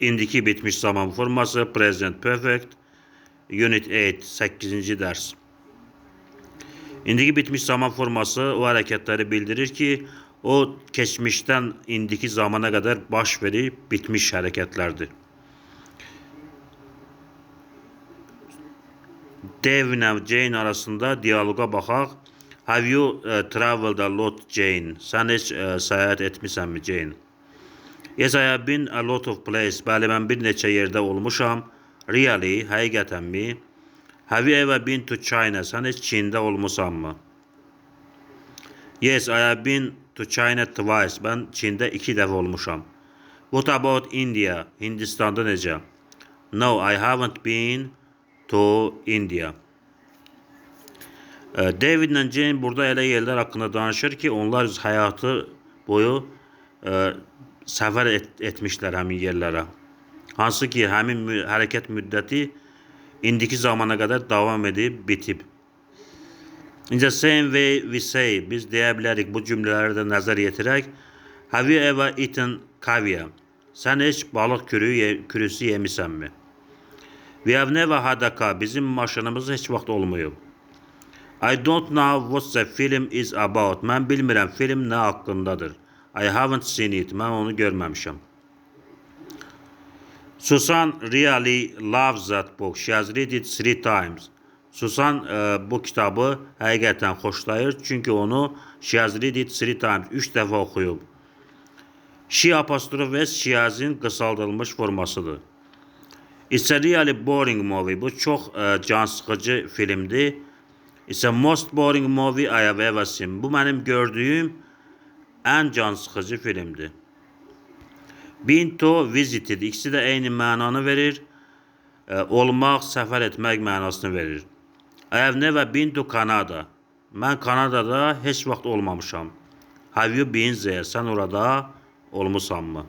İndiki bitmiş zaman forması Present Perfect. Unit 8, 8. ders. İndiki bitmiş zaman forması o hareketleri bildirir ki o geçmişten indiki zamana kadar baş verip bitmiş hareketlerdir. Dave ile Jane arasında diyaloga baxaq. Have you traveled a lot, Jane? Sən heç səyahət etmisənmi, Jane? Yes, I have been a lot of places. Bəli, mən bir neçə yerdə olmuşam. Really, həqiqətənmi? Have you ever been to China? Sən heç Çində olmusanmı? Yes, I have been to China twice. Mən Çində 2 dəfə olmuşam. What about India? Hindistanda necə? No, I haven't been to India. David ile Jane burada elə yerlər haqqında danışır ki, onlar həyatı boyu səfər etmişlər həmin yerlərə. Hansı ki, həmin hərəkət müddəti indiki zamana qədər davam edib bitib. In the same way we say, biz deyə bilərik bu cümlələri də nəzər yetirək. Have you ever eaten caviar? Sən heç balıq kürüsü yemisənmi? We have never had a car. Bizim maşınımız heç vaxt olmayıb. I don't know what the film is about. Mən bilmirəm film nə haqqındadır. I haven't seen it. Mən onu görməmişəm. Susan really loves that book. She has read it 3 times. Susan bu kitabı həqiqətən xoşlayır. Çünki onu she has read it 3 times. 3 dəfə oxuyub. She apostrophe S she-has'in qısaldılmış formasıdır. It's a really boring movie. Bu çox can sıxıcı filmdir. It's a most boring movie I have ever seen. Bu mənim gördüyüm ən can sıxıcı filmdir. Been to, visited. İkisi də eyni mənanı verir. Olmaq, səfər etmək mənasını verir. I have never been to Canada. Mən Kanadada heç vaxt olmamışam. Have you been there? Sən orada olmusanmı?